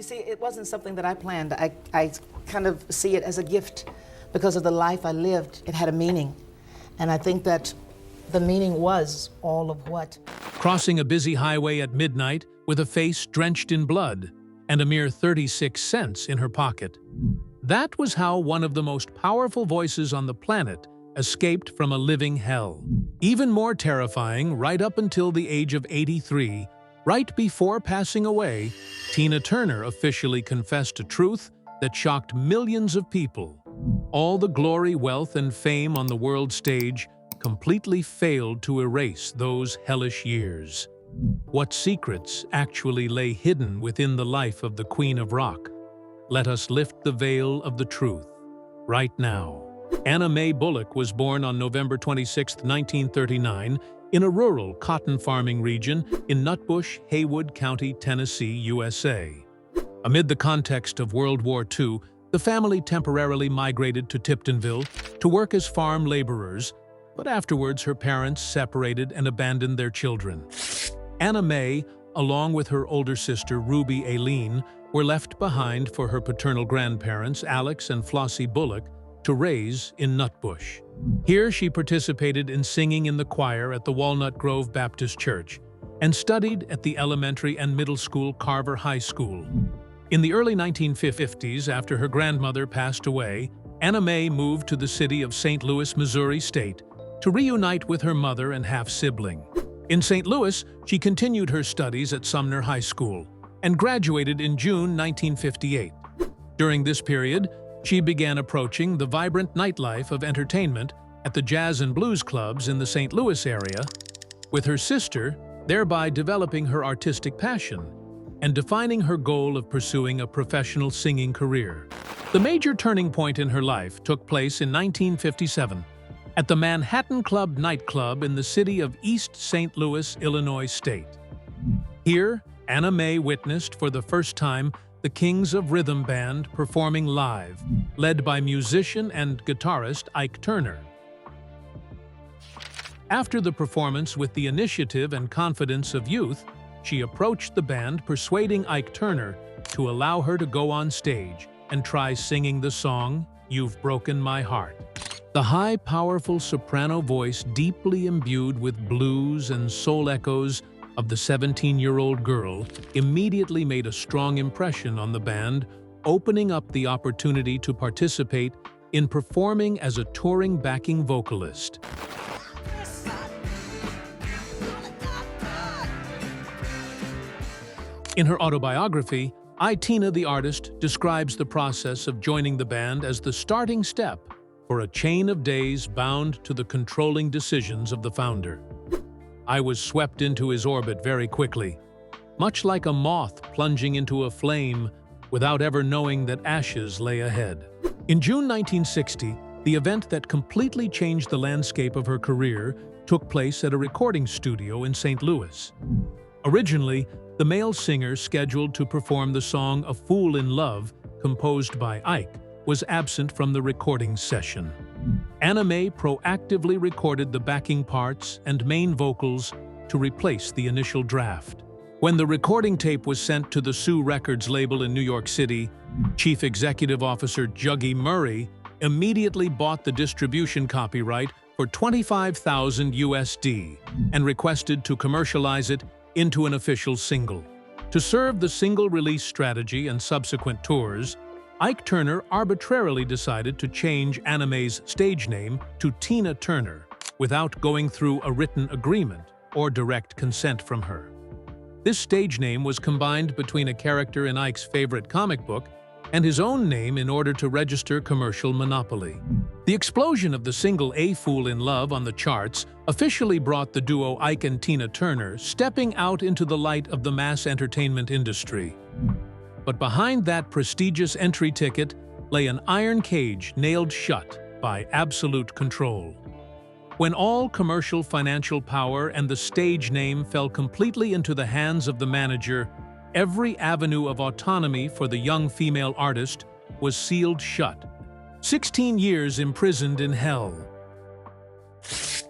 You see, it wasn't something that I planned. I kind of see it as a gift because of the life I lived. It had a meaning. And I think that the meaning was all of what. Crossing a busy highway at midnight with a face drenched in blood and a mere 36 cents in her pocket. That was how one of the most powerful voices on the planet escaped from a living hell. Even more terrifying, right up until the age of 83, right before passing away, Tina Turner officially confessed a truth that shocked millions of people. All the glory, wealth, and fame on the world stage completely failed to erase those hellish years. What secrets actually lay hidden within the life of the Queen of Rock? Let us lift the veil of the truth right now. Anna Mae Bullock was born on November 26, 1939, in a rural cotton farming region in Nutbush, Haywood County, Tennessee, USA. Amid the context of World War II, the family temporarily migrated to Tiptonville to work as farm laborers, but afterwards her parents separated and abandoned their children. Anna Mae, along with her older sister Ruby Aileen, were left behind for her paternal grandparents Alex and Flossie Bullock to raise in Nutbush. Here she participated in singing in the choir at the Walnut Grove Baptist Church and studied at the elementary and middle school Carver High School. In the early 1950s, after her grandmother passed away, Anna Mae moved to the city of St. Louis, Missouri State to reunite with her mother and half-sibling. In St. Louis, she continued her studies at Sumner High School and graduated in June 1958. During this period, she began approaching the vibrant nightlife of entertainment at the jazz and blues clubs in the St. Louis area, with her sister thereby developing her artistic passion and defining her goal of pursuing a professional singing career. The major turning point in her life took place in 1957 at the Manhattan Club nightclub in the city of East St. Louis, Illinois State. Here, Anna Mae witnessed for the first time the Kings of Rhythm Band performing live, led by musician and guitarist Ike Turner. After the performance, with the initiative and confidence of youth, she approached the band, persuading Ike Turner to allow her to go on stage and try singing the song, "You've Broken My Heart." The high, powerful soprano voice, deeply imbued with blues and soul echoes of the 17-year-old girl, immediately made a strong impression on the band, opening up the opportunity to participate in performing as a touring backing vocalist. In her autobiography, Tina the artist describes the process of joining the band as the starting step for a chain of days bound to the controlling decisions of the founder. "I was swept into his orbit very quickly, much like a moth plunging into a flame without ever knowing that ashes lay ahead." In June 1960, the event that completely changed the landscape of her career took place at a recording studio in St. Louis. Originally, the male singer scheduled to perform the song "A Fool in Love," composed by Ike, was absent from the recording session. Anna Mae proactively recorded the backing parts and main vocals to replace the initial draft. When the recording tape was sent to the Sue Records label in New York City, Chief Executive Officer Juggy Murray immediately bought the distribution copyright for $25,000 USD and requested to commercialize it into an official single. To serve the single release strategy and subsequent tours, Ike Turner arbitrarily decided to change Anna Mae's stage name to Tina Turner without going through a written agreement or direct consent from her. This stage name was combined between a character in Ike's favorite comic book and his own name in order to register commercial monopoly. The explosion of the single "A Fool in Love" on the charts officially brought the duo Ike and Tina Turner stepping out into the light of the mass entertainment industry. But behind that prestigious entry ticket lay an iron cage nailed shut by absolute control. When all commercial financial power and the stage name fell completely into the hands of the manager, every avenue of autonomy for the young female artist was sealed shut. 16 years imprisoned in hell.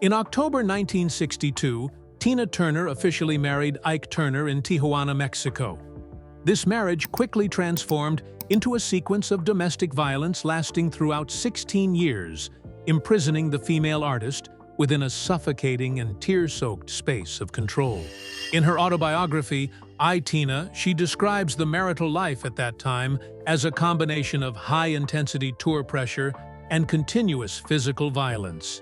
In October 1962, Tina Turner officially married Ike Turner in Tijuana, Mexico. This marriage quickly transformed into a sequence of domestic violence lasting throughout 16 years, imprisoning the female artist within a suffocating and tear-soaked space of control. In her autobiography, Tina, she describes the marital life at that time as a combination of high-intensity tour pressure and continuous physical violence.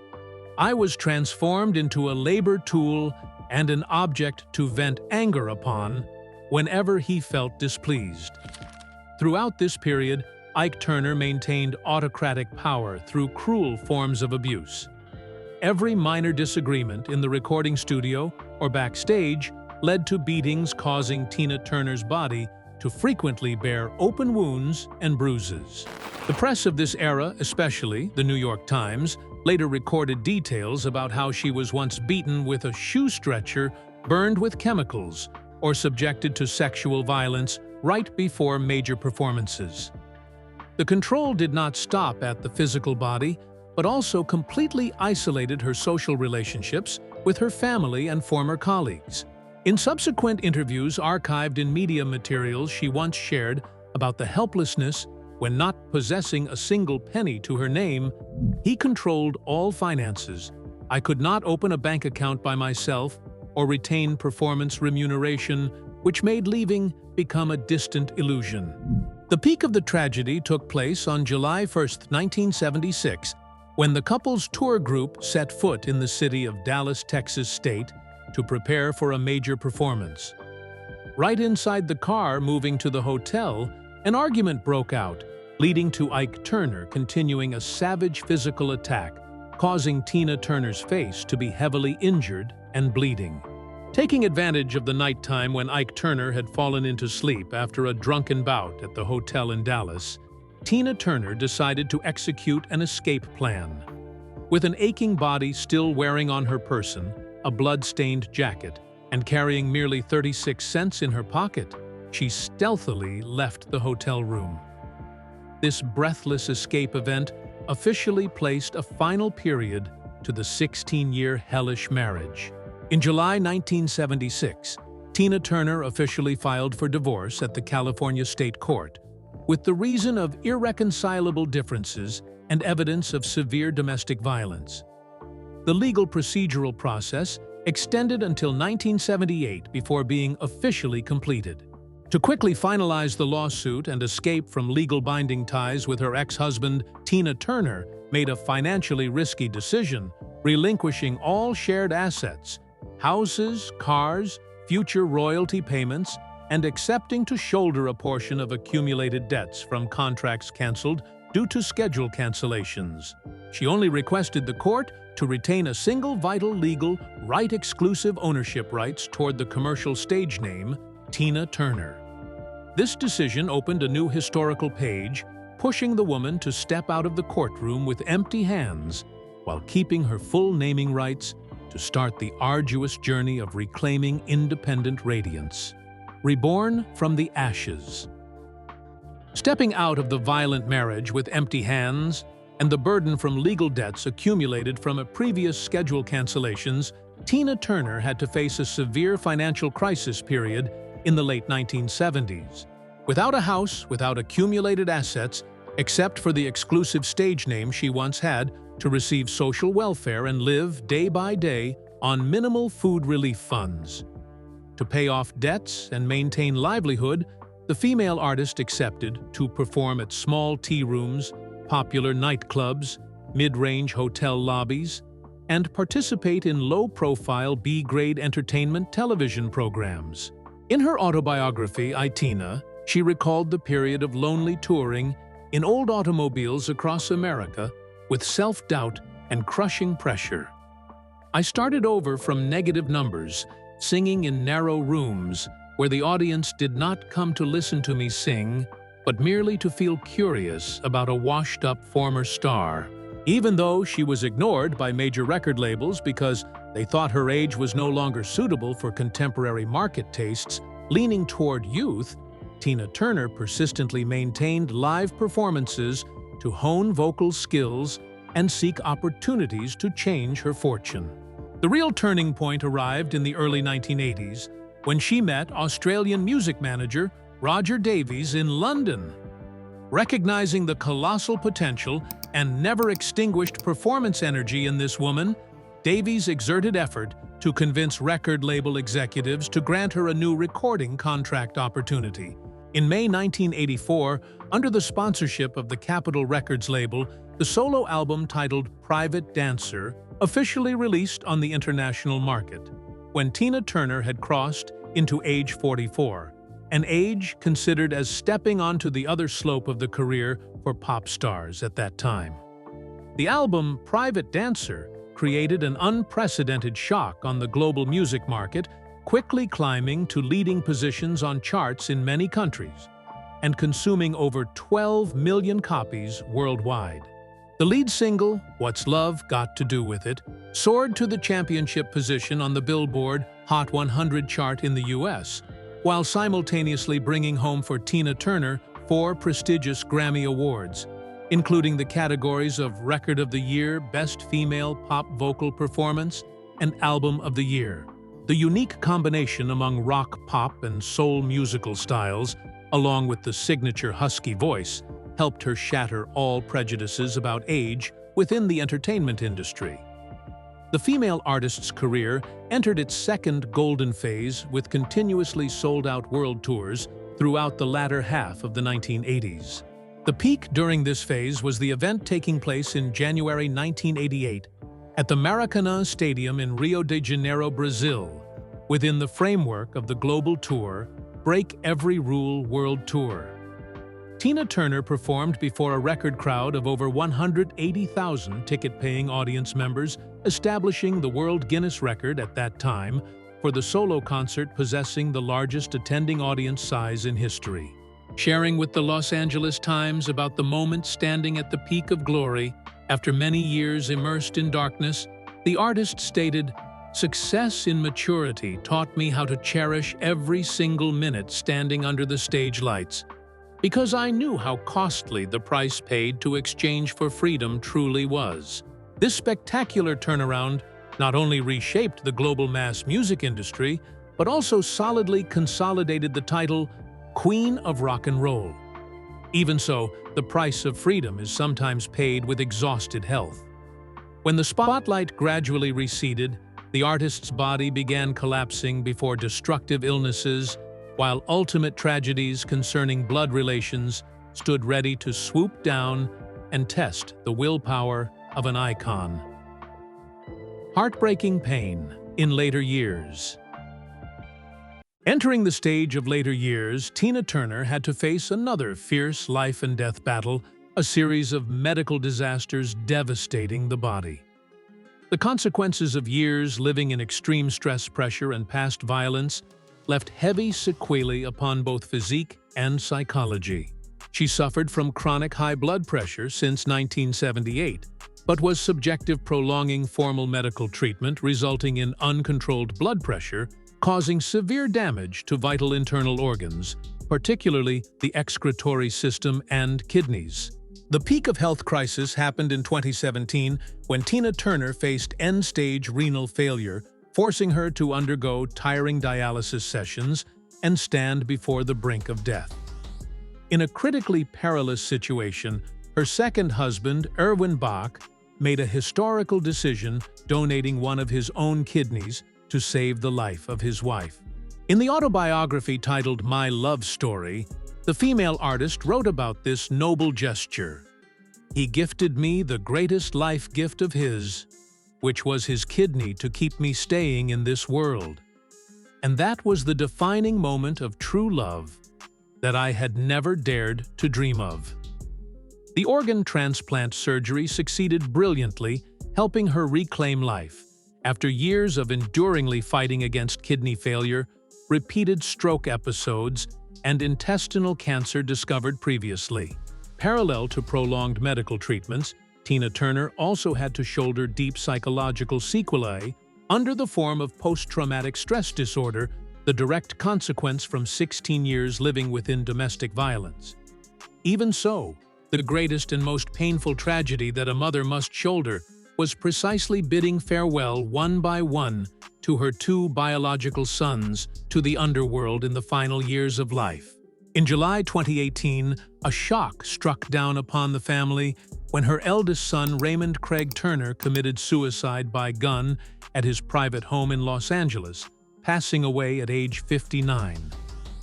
I was transformed into a labor tool and an object to vent anger upon whenever he felt displeased. Throughout this period, Ike Turner maintained autocratic power through cruel forms of abuse. Every minor disagreement in the recording studio or backstage led to beatings, causing Tina Turner's body to frequently bear open wounds and bruises. The press of this era, especially the New York Times, later recorded details about how she was once beaten with a shoe stretcher, burned with chemicals, or subjected to sexual violence right before major performances. The control did not stop at the physical body, but also completely isolated her social relationships with her family and former colleagues. In subsequent interviews archived in media materials, she once shared about the helplessness when not possessing a single penny to her name. He controlled all finances. I could not open a bank account by myself or retain performance remuneration, which made leaving become a distant illusion. The peak of the tragedy took place on July 1, 1976, when the couple's tour group set foot in the city of Dallas, Texas state to prepare for a major performance. Right inside the car moving to the hotel, an argument broke out, leading to Ike Turner continuing a savage physical attack, causing Tina Turner's face to be heavily injured and bleeding. Taking advantage of the nighttime when Ike Turner had fallen into sleep after a drunken bout at the hotel in Dallas, Tina Turner decided to execute an escape plan. With an aching body still wearing on her person a blood-stained jacket and carrying merely 36 cents in her pocket, she stealthily left the hotel room. This breathless escape event officially placed a final period to the 16-year hellish marriage. In July 1976, Tina Turner officially filed for divorce at the California State Court, with the reason of irreconcilable differences and evidence of severe domestic violence. The legal procedural process extended until 1978 before being officially completed. To quickly finalize the lawsuit and escape from legal binding ties with her ex-husband, Tina Turner made a financially risky decision, relinquishing all shared assets, houses, cars, future royalty payments, and accepting to shoulder a portion of accumulated debts from contracts canceled due to schedule cancellations. She only requested the court to retain a single vital legal right, exclusive ownership rights toward the commercial stage name, Tina Turner. This decision opened a new historical page, pushing the woman to step out of the courtroom with empty hands while keeping her full naming rights to start the arduous journey of reclaiming independent radiance. Reborn from the ashes. Stepping out of the violent marriage with empty hands and the burden from legal debts accumulated from a previous schedule cancellations, Tina Turner had to face a severe financial crisis period in the late 1970s. Without a house, without accumulated assets, except for the exclusive stage name she once had to receive social welfare and live day by day on minimal food relief funds. To pay off debts and maintain livelihood, the female artist accepted to perform at small tea rooms, popular nightclubs, mid-range hotel lobbies, and participate in low-profile B-grade entertainment television programs. In her autobiography, Tina, she recalled the period of lonely touring in old automobiles across America with self-doubt and crushing pressure. I started over from negative numbers, singing in narrow rooms where the audience did not come to listen to me sing, but merely to feel curious about a washed-up former star. Even though she was ignored by major record labels because they thought her age was no longer suitable for contemporary market tastes, leaning toward youth, Tina Turner persistently maintained live performances to hone vocal skills and seek opportunities to change her fortune. The real turning point arrived in the early 1980s when she met Australian music manager Roger Davies in London. Recognizing the colossal potential and never-extinguished performance energy in this woman, Davies exerted effort to convince record label executives to grant her a new recording contract opportunity. In May 1984, under the sponsorship of the Capitol Records label, the solo album titled Private Dancer officially released on the international market, when Tina Turner had crossed into age 44, an age considered as stepping onto the other slope of the career for pop stars at that time. The album Private Dancer created an unprecedented shock on the global music market, quickly climbing to leading positions on charts in many countries and consuming over 12 million copies worldwide. The lead single, What's Love Got to Do With It, soared to the championship position on the Billboard Hot 100 chart in the US, while simultaneously bringing home for Tina Turner 4 prestigious Grammy Awards, including the categories of Record of the Year, Best Female Pop Vocal Performance, and Album of the Year. The unique combination among rock, pop, and soul musical styles, along with the signature husky voice, helped her shatter all prejudices about age within the entertainment industry. The female artist's career entered its second golden phase with continuously sold-out world tours throughout the latter half of the 1980s. The peak during this phase was the event taking place in January 1988 at the Maracanã Stadium in Rio de Janeiro, Brazil, within the framework of the global tour Break Every Rule World Tour. Tina Turner performed before a record crowd of over 180,000 ticket-paying audience members, establishing the World Guinness record at that time for the solo concert possessing the largest attending audience size in history. Sharing with the Los Angeles Times about the moment standing at the peak of glory, after many years immersed in darkness, the artist stated, "Success in maturity taught me how to cherish every single minute standing under the stage lights, because I knew how costly the price paid to exchange for freedom truly was." This spectacular turnaround not only reshaped the global mass music industry, but also solidly consolidated the title Queen of Rock and Roll. Even so, the price of freedom is sometimes paid with exhausted health. When the spotlight gradually receded, the artist's body began collapsing before destructive illnesses, while ultimate tragedies concerning blood relations stood ready to swoop down and test the willpower of an icon. Heartbreaking pain in later years. Entering the stage of later years, Tina Turner had to face another fierce life-and-death battle, a series of medical disasters devastating the body. The consequences of years living in extreme stress pressure and past violence left heavy sequelae upon both physique and psychology. She suffered from chronic high blood pressure since 1978, but was subjective prolonging formal medical treatment resulting in uncontrolled blood pressure, causing severe damage to vital internal organs, particularly the excretory system and kidneys. The peak of health crisis happened in 2017 when Tina Turner faced end-stage renal failure, forcing her to undergo tiring dialysis sessions and stand before the brink of death. In a critically perilous situation, her second husband, Erwin Bach, made a historical decision donating one of his own kidneys to save the life of his wife. In the autobiography titled My Love Story, the female artist wrote about this noble gesture. "He gifted me the greatest life gift of his, which was his kidney to keep me staying in this world. And that was the defining moment of true love that I had never dared to dream of." The organ transplant surgery succeeded brilliantly, helping her reclaim life. After years of enduringly fighting against kidney failure, repeated stroke episodes, and intestinal cancer discovered previously. Parallel to prolonged medical treatments, Tina Turner also had to shoulder deep psychological sequelae under the form of post-traumatic stress disorder, the direct consequence from 16 years living within domestic violence. Even so, the greatest and most painful tragedy that a mother must shoulder was precisely bidding farewell one by one to her 2 biological sons to the underworld in the final years of life. In July 2018, a shock struck down upon the family when her eldest son, Raymond Craig Turner, committed suicide by gun at his private home in Los Angeles, passing away at age 59.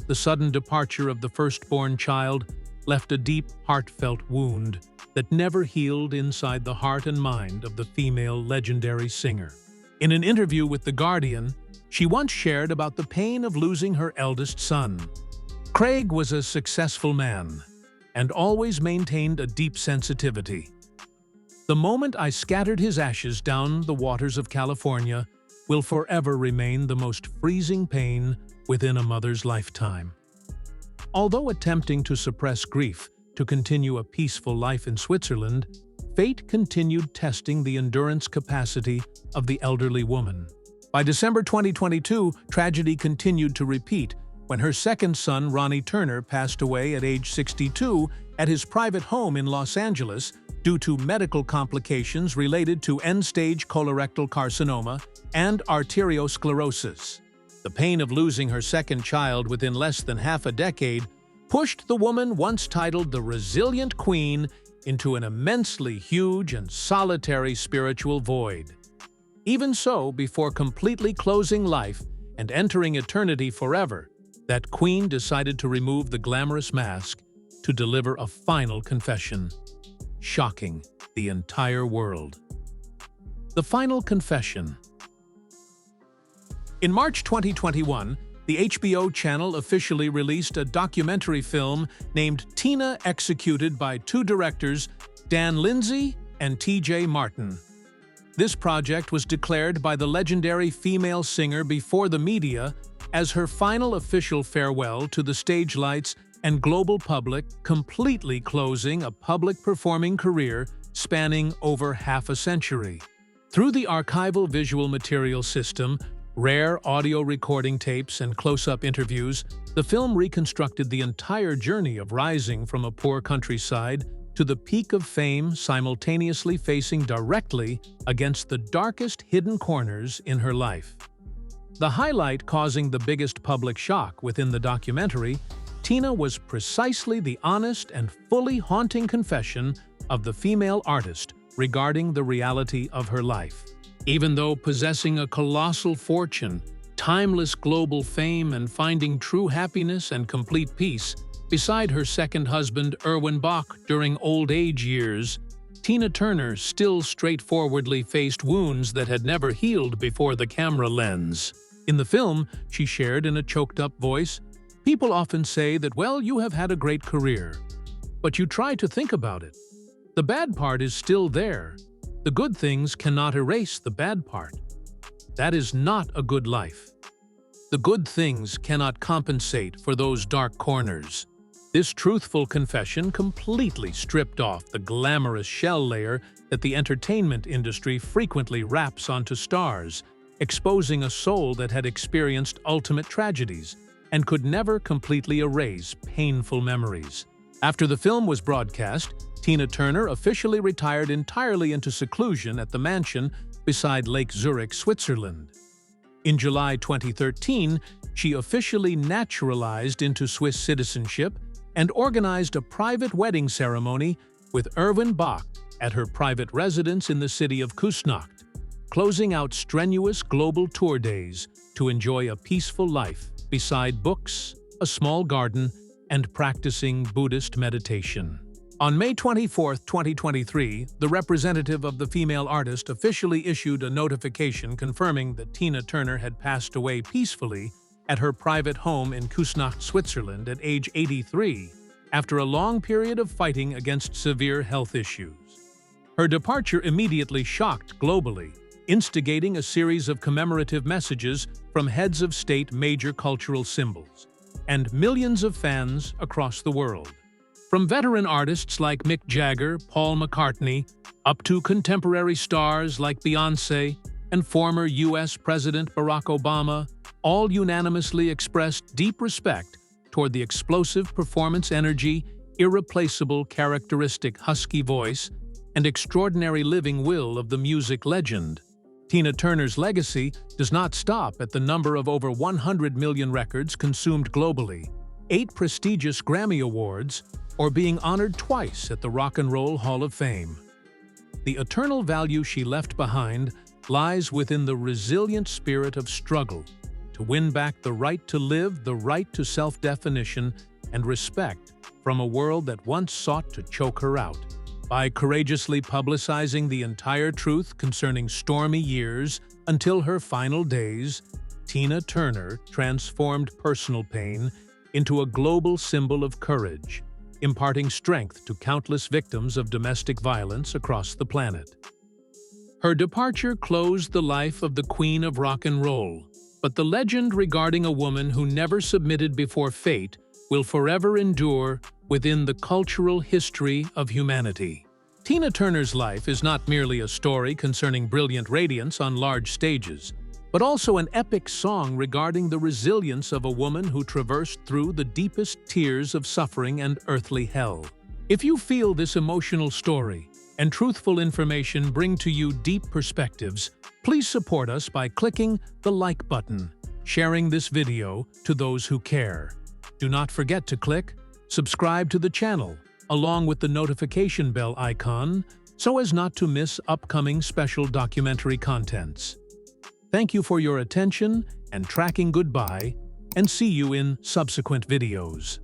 The sudden departure of the firstborn child left a deep, heartfelt wound that never healed inside the heart and mind of the female legendary singer. In an interview with The Guardian, she once shared about the pain of losing her eldest son. Craig was a successful man and always maintained a deep sensitivity. The moment I scattered his ashes down the waters of California will forever remain the most freezing pain within a mother's lifetime. Although attempting to suppress grief to continue a peaceful life in Switzerland, fate continued testing the endurance capacity of the elderly woman. By December 2022, tragedy continued to repeat when her second son, Ronnie Turner, passed away at age 62 at his private home in Los Angeles due to medical complications related to end-stage colorectal carcinoma and arteriosclerosis. The pain of losing her second child within less than half a decade pushed the woman once titled the Resilient Queen into an immensely huge and solitary spiritual void. Even so, before completely closing life and entering eternity forever, that queen decided to remove the glamorous mask to deliver a final confession, shocking the entire world. The final confession. In March 2021, the HBO channel officially released a documentary film named Tina, executed by two directors, Dan Lindsay and T.J. Martin. This project was declared by the legendary female singer before the media as her final official farewell to the stage lights and global public, completely closing a public performing career spanning over half a century. Through the archival visual material system, rare audio recording tapes, and close-up interviews, the film reconstructed the entire journey of rising from a poor countryside to the peak of fame, simultaneously facing directly against the darkest hidden corners in her life. The highlight causing the biggest public shock within the documentary, Tina was precisely the honest and fully haunting confession of the female artist regarding the reality of her life. Even though possessing a colossal fortune, timeless global fame, and finding true happiness and complete peace beside her second husband, Erwin Bach, during old age years, Tina Turner still straightforwardly faced wounds that had never healed before the camera lens. In the film, she shared in a choked-up voice, "People often say that, well, you have had a great career. But you try to think about it. The bad part is still there. The good things cannot erase the bad part. That is not a good life. The good things cannot compensate for those dark corners." This truthful confession completely stripped off the glamorous shell layer that the entertainment industry frequently wraps onto stars, exposing a soul that had experienced ultimate tragedies and could never completely erase painful memories. After the film was broadcast, Tina Turner officially retired entirely into seclusion at the mansion beside Lake Zurich, Switzerland. In July 2013, she officially naturalized into Swiss citizenship and organized a private wedding ceremony with Erwin Bach at her private residence in the city of Küsnacht, closing out strenuous global tour days to enjoy a peaceful life beside books, a small garden, and practicing Buddhist meditation. On May 24, 2023, the representative of the female artist officially issued a notification confirming that Tina Turner had passed away peacefully at her private home in Küsnacht, Switzerland at age 83, after a long period of fighting against severe health issues. Her departure immediately shocked globally, instigating a series of commemorative messages from heads of state, major cultural symbols, and millions of fans across the world. From veteran artists like Mick Jagger, Paul McCartney, up to contemporary stars like Beyoncé and former U.S. President Barack Obama, all unanimously expressed deep respect toward the explosive performance energy, irreplaceable characteristic husky voice, and extraordinary living will of the music legend. Tina Turner's legacy does not stop at the number of over 100 million records consumed globally. 8 prestigious Grammy Awards, or being honored twice at the Rock and Roll Hall of Fame. The eternal value she left behind lies within the resilient spirit of struggle to win back the right to live, the right to self-definition, and respect from a world that once sought to choke her out. By courageously publicizing the entire truth concerning stormy years until her final days, Tina Turner transformed personal pain into a global symbol of courage, imparting strength to countless victims of domestic violence across the planet. Her departure closed the life of the Queen of Rock and Roll, but the legend regarding a woman who never submitted before fate will forever endure within the cultural history of humanity. Tina Turner's life is not merely a story concerning brilliant radiance on large stages, but also an epic song regarding the resilience of a woman who traversed through the deepest tiers of suffering and earthly hell. If you feel this emotional story and truthful information bring to you deep perspectives, please support us by clicking the like button, sharing this video to those who care. Do not forget to click subscribe to the channel, along with the notification bell icon, so as not to miss upcoming special documentary contents. Thank you for your attention and tracking. Goodbye, and see you in subsequent videos.